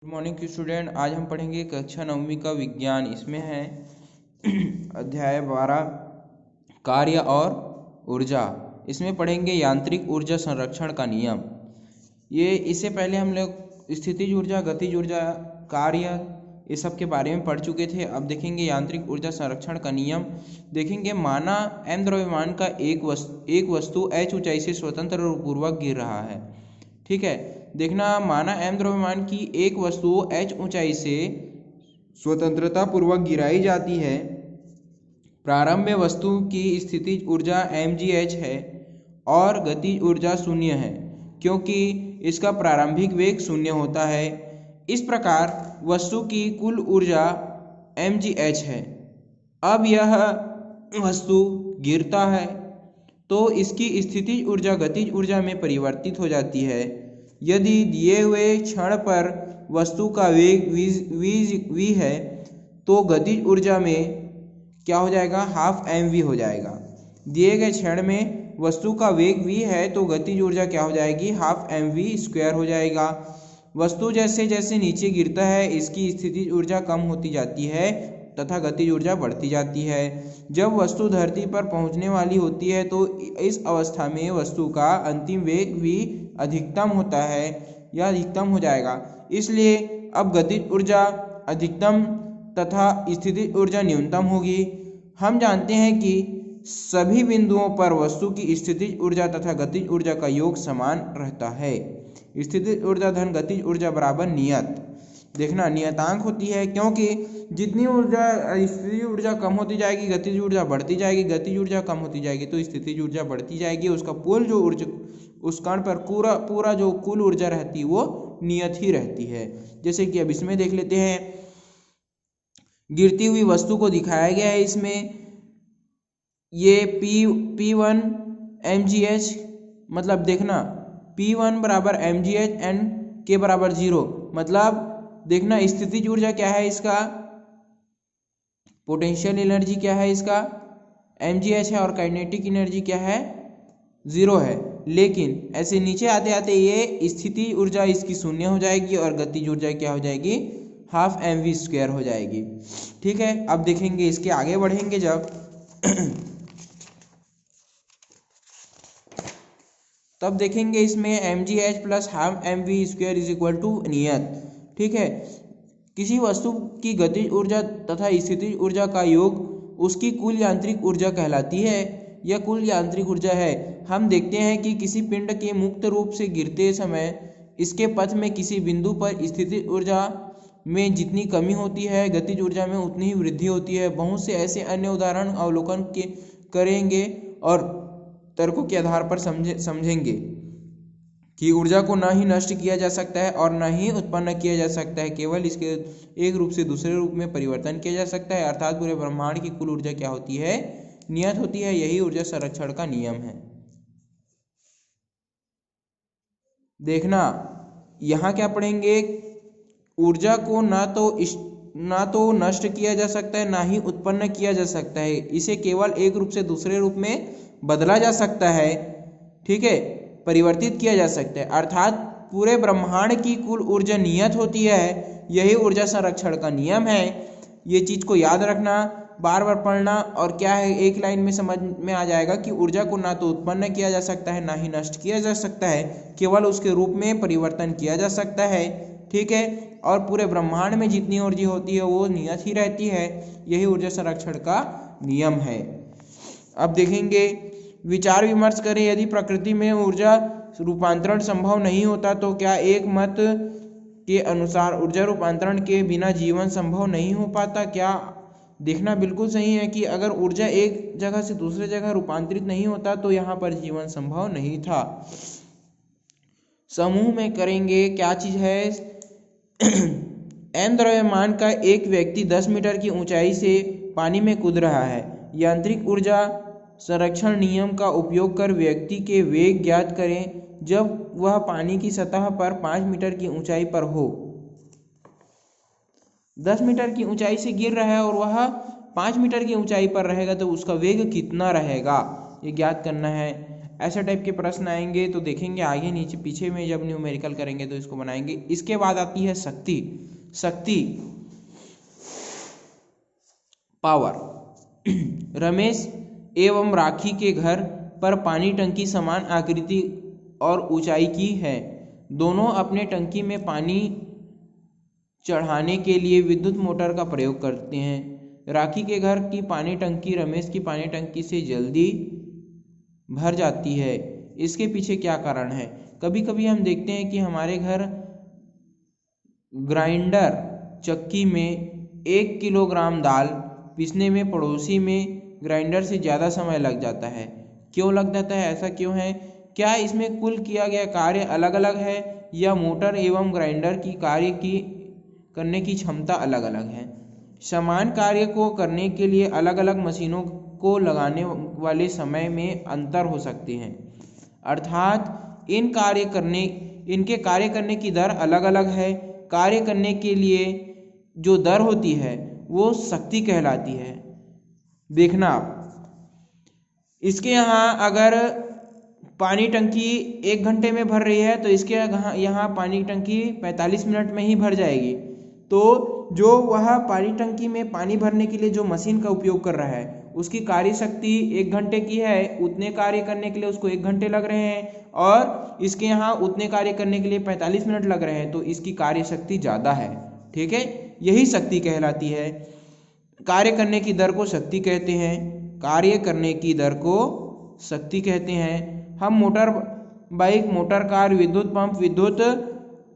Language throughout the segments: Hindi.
Good morning student. आज हम पढ़ेंगे कक्षा 9वीं का विज्ञान। इसमें है अध्याय 12 कार्य और ऊर्जा। इसमें पढ़ेंगे यांत्रिक ऊर्जा संरक्षण का नियम। इससे पहले हम लोग स्थितिज ऊर्जा, गतिज ऊर्जा, कार्य ये सब के बारे में पढ़ चुके थे। अब देखेंगे यांत्रिक ऊर्जा संरक्षण का नियम। देखेंगे माना m द्रव्यमान का एक वस्तु h ऊंचाई से स्वतंत्र पूर्वक गिर रहा है। ठीक है, देखना माना m द्रव्यमान की एक वस्तु h ऊंचाई से स्वतंत्रता पूर्वक गिराई जाती है। प्रारंभ में वस्तु की स्थितिज ऊर्जा mgh है और गतिज ऊर्जा शून्य है, क्योंकि इसका प्रारंभिक वेग शून्य होता है। इस प्रकार वस्तु की कुल ऊर्जा mgh है। अब यह वस्तु गिरता है तो इसकी स्थितिज ऊर्जा गतिज ऊर्जा में परिवर्तित हो जाती है। यदि दिए हुए क्षण पर वस्तु का वेग v है तो गतिज ऊर्जा में क्या हो जाएगा, हाफ mv हो जाएगा। दिए गए क्षण में वस्तु का वेग v है तो गतिज ऊर्जा क्या हो जाएगी, हाफ mv स्क्वायर हो जाएगा। वस्तु जैसे जैसे नीचे गिरता है इसकी स्थितिज ऊर्जा कम होती जाती है तथा गतिज ऊर्जा बढ़ती जाती है। जब वस्तु धरती पर पहुंचने वाली होती है तो इस अवस्था में वस्तु का अंतिम वेग भी अधिकतम होता है या अधिकतम हो जाएगा। इसलिए अब गतिज ऊर्जा अधिकतम तथा स्थितिज ऊर्जा न्यूनतम होगी। हम जानते हैं कि सभी बिंदुओं पर वस्तु की स्थितिज ऊर्जा तथा गतिज ऊर्जा का योग समान रहता है। स्थितिज ऊर्जा धन गतिज ऊर्जा बराबर नियत। देखना नियतांक होती है, क्योंकि जितनी ऊर्जा स्थितिज ऊर्जा कम होती जाएगी गतिज ऊर्जा बढ़ती जाएगी, गतिज ऊर्जा कम होती जाएगी तो स्थितिज ऊर्जा बढ़ती जाएगी। उसका पोल जो ऊर्जा उस कण पर पूरा जो कुल ऊर्जा रहती है वो नियत ही रहती है। जैसे कि अब इसमें देख लेते हैं, गिरती हुई वस्तु को दिखाया गया है। इसमें ये P1 mgh, मतलब देखना P1 बराबर mgh एंड के बराबर 0, मतलब देखना स्थितिज ऊर्जा क्या है, इसका पोटेंशियल एनर्जी क्या है, इसका mgh है और काइनेटिक एनर्जी क्या है, 0 है। लेकिन ऐसे नीचे आते आते ये स्थितिज ऊर्जा इसकी शून्य हो जाएगी और गतिज ऊर्जा क्या हो जाएगी, हाफ mv स्क्वायर हो जाएगी। ठीक है, अब देखेंगे इसके आगे बढ़ेंगे जब तब देखेंगे इसमें mgh plus half mv square is equal to नियत। ठीक है, किसी वस्तु की गतिज ऊर्जा तथा स्थितिज ऊर्जा का योग उसकी कुल यांत्रिक ऊर्जा कहलाती है। यह कुल यांत्रिक ऊर्जा है। हम देखते हैं कि किसी पिंड के मुक्त रूप से गिरते समय इसके पथ में किसी बिंदु पर स्थितिज ऊर्जा में जितनी कमी होती है गतिज ऊर्जा में उतनी ही वृद्धि होती है। बहुत से ऐसे अन्य उदाहरण अवलोकन करेंगे और तर्कों के आधार पर समझेंगे कि ऊर्जा को न ही नष्ट किया जा सकता है और न ही उत्पन्न किया जा सकता है, केवल इसके एक रूप से दूसरे रूप में परिवर्तन किया जा सकता है। अर्थात पूरे ब्रह्मांड की कुल ऊर्जा क्या होती है, नियत होती है। यही ऊर्जा संरक्षण का नियम है। देखना यहाँ क्या पढ़ेंगे, ऊर्जा को ना तो नष्ट किया जा सकता है ना ही उत्पन्न किया जा सकता है, इसे केवल एक रूप से दूसरे रूप में बदला जा सकता है। ठीक है, परिवर्तित किया जा सकता है। अर्थात पूरे ब्रह्मांड की कुल ऊर्जा नियत होती है। यही ऊर्जा संरक्षण का नियम है। ये चीज को याद रखना, बार बार पढ़ना, और क्या है एक लाइन में समझ में आ जाएगा कि ऊर्जा को ना तो उत्पन्न किया जा सकता है ना ही नष्ट किया जा सकता है, केवल उसके रूप में परिवर्तन किया जा सकता है। ठीक है, और पूरे ब्रह्मांड में जितनी ऊर्जा होती है वो नियत ही रहती है। यही ऊर्जा संरक्षण का नियम है। अब देखेंगे, विचार विमर्श करें। यदि प्रकृति में ऊर्जा रूपांतरण संभव नहीं होता तो क्या एक मत के अनुसार ऊर्जा रूपांतरण के बिना जीवन संभव नहीं हो पाता? क्या देखना बिल्कुल सही है कि अगर ऊर्जा एक जगह से दूसरे जगह रूपांतरित नहीं होता तो यहाँ पर जीवन संभव नहीं था। समूह में करेंगे, क्या चीज है, m द्रव्यमान का एक व्यक्ति 10 मीटर की ऊंचाई से पानी में कूद रहा है। यांत्रिक ऊर्जा संरक्षण नियम का उपयोग कर व्यक्ति के वेग ज्ञात करें जब वह पानी की सतह पर 5 मीटर की ऊंचाई पर हो। 10 मीटर की ऊंचाई से गिर रहा है और वह 5 मीटर की ऊंचाई पर रहेगा तो उसका वेग कितना रहेगा, ये ज्ञात करना है। ऐसा टाइप के प्रश्न आएंगे तो देखेंगे आगे नीचे पीछे में जब न्यूमेरिकल करेंगे तो इसको बनाएंगे। इसके बाद आती है शक्ति। शक्ति पावर। रमेश एवं राखी के घर पर पानी टंकी समान आकृति और ऊंचाई की है। दोनों अपने टंकी में पानी चढ़ाने के लिए विद्युत मोटर का प्रयोग करते हैं। राखी के घर की पानी टंकी रमेश की पानी टंकी से जल्दी भर जाती है। इसके पीछे क्या कारण है? कभी कभी हम देखते हैं कि हमारे घर ग्राइंडर चक्की में 1 किलोग्राम दाल पीसने में पड़ोसी में ग्राइंडर से ज़्यादा समय लग जाता है। क्यों लग जाता है, ऐसा क्यों है? क्या इसमें कुल किया गया कार्य अलग अलग है या मोटर एवं ग्राइंडर की कार्य की करने की क्षमता अलग अलग है? समान कार्य को करने के लिए अलग अलग मशीनों को लगाने वाले समय में अंतर हो सकते हैं, अर्थात इनके कार्य करने की दर अलग अलग है। कार्य करने के लिए जो दर होती है वो शक्ति कहलाती है। देखना आप, इसके यहाँ अगर पानी टंकी 1 घंटे में भर रही है तो इसके यहाँ पानी टंकी 45 मिनट में ही भर जाएगी। तो जो वह पानी टंकी में पानी भरने के लिए जो मशीन का उपयोग कर रहा है उसकी कार्य शक्ति 1 घंटे की है, उतने कार्य करने के लिए उसको 1 घंटे लग रहे हैं, और इसके यहाँ उतने कार्य करने के लिए 45 मिनट लग रहे हैं, तो इसकी कार्य शक्ति ज़्यादा है। ठीक है, यही शक्ति कहलाती है। कार्य करने की दर को शक्ति कहते हैं। कार्य करने की दर को शक्ति कहते हैं। हम मोटर बाइक, मोटर कार, विद्युत पंप, विद्युत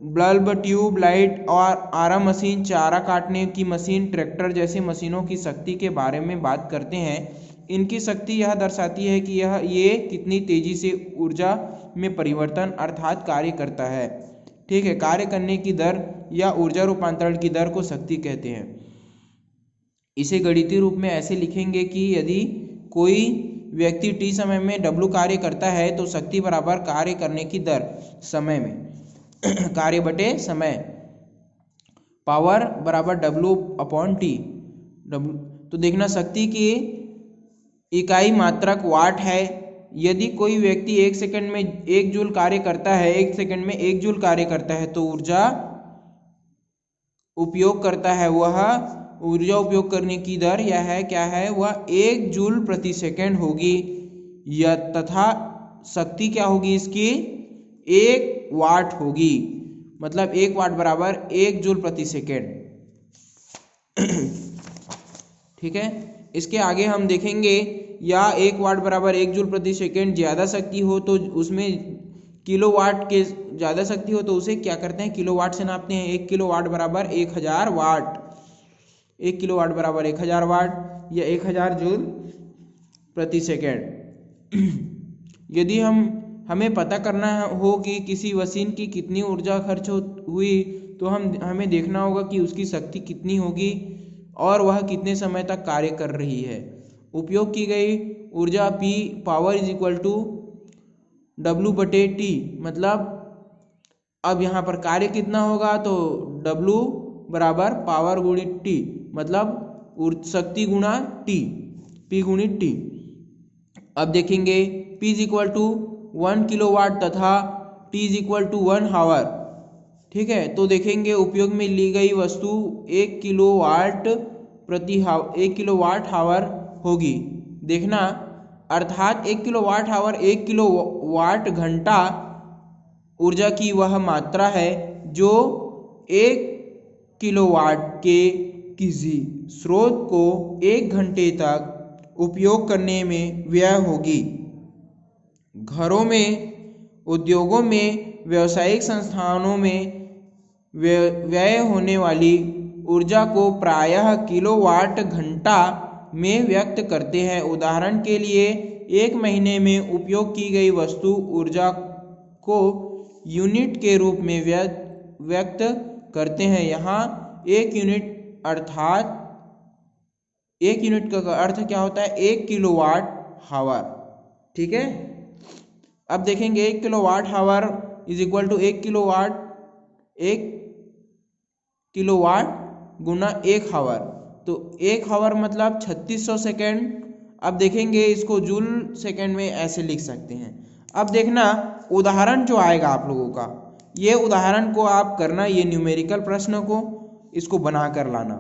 बल्ब, ट्यूब लाइट और आरा मशीन, चारा काटने की मशीन, ट्रैक्टर जैसे मशीनों की शक्ति के बारे में बात करते हैं। इनकी शक्ति यह दर्शाती है कि ये कितनी तेजी से ऊर्जा में परिवर्तन अर्थात कार्य करता है। ठीक है, कार्य करने की दर या ऊर्जा रूपांतरण की दर को शक्ति कहते हैं। इसे गणितीय रूप में ऐसे लिखेंगे कि यदि कोई व्यक्ति t समय में w कार्य करता है तो शक्ति बराबर कार्य करने की दर समय में कार्य बटे समय, पावर बराबर W/T। तो देखना, शक्ति की इकाई मात्रक वाट है। यदि कोई व्यक्ति 1 सेकंड में 1 जूल कार्य करता है, 1 सेकंड में 1 जूल कार्य करता है, तो ऊर्जा उपयोग करता है, वह ऊर्जा उपयोग करने की दर यह है, क्या है, वह 1 जूल प्रति सेकंड होगी, या तथा शक्ति क्या होगी इसकी, 1 वाट होगी। मतलब 1 वाट बराबर 1 जूल प्रति सेकंड। ठीक है, इसके आगे हम देखेंगे, या 1 वाट बराबर 1 जूल प्रति सेकंड ज़्यादा शक्ति हो तो उसमें किलोवाट के ज़्यादा शक्ति हो तो उसे क्या करते हैं, किलोवाट से नापते हैं। 1 किलोवाट बराबर 1000 वाट, 1 किलोवाट बराबर 1000 वाट या 1000 जूल प्रति सेकंड। यदि हमें पता करना हो कि किसी मशीन की कितनी ऊर्जा खर्च हुई तो हमें देखना होगा कि उसकी शक्ति कितनी होगी और वह कितने समय तक कार्य कर रही है। उपयोग की गई ऊर्जा P power is equal to W/T। मतलब अब यहाँ पर कार्य कितना होगा तो W बराबर पावर गुणित T, मतलब शक्ति गुणा T, P गुणित T। अब देखेंगे P is equal to 1 kilowatt तथा T is equal to 1 hour. ठीक है, तो देखेंगे उपयोग में ली गई वस्तु 1 किलोवाट हावर होगी। देखना, अर्थात 1 किलोवाट हावर 1 किलोवाट घंटा ऊर्जा की वह मात्रा है जो 1 किलोवाट के किसी स्रोत को 1 घंटे तक उपयोग करने में व्यय होगी। घरों में, उद्योगों में, व्यावसायिक संस्थानों में व्यय होने वाली ऊर्जा को प्रायः किलोवाट घंटा में व्यक्त करते हैं। उदाहरण के लिए 1 महीने में उपयोग की गई वस्तु ऊर्जा को यूनिट के रूप में व्यक्त करते हैं। यहाँ 1 यूनिट अर्थात 1 यूनिट का अर्थ क्या होता है, 1 किलोवाट हावर। ठीक है, अब देखेंगे 1 kilowatt hour is equal to 1 kilowatt गुना 1 हावर, तो 1 हावर मतलब 3600 सेकेंड। अब देखेंगे इसको जूल सेकेंड में ऐसे लिख सकते हैं। अब देखना उदाहरण जो आएगा आप लोगों का, ये उदाहरण को आप करना, ये न्यूमेरिकल प्रश्न को इसको बना कर लाना।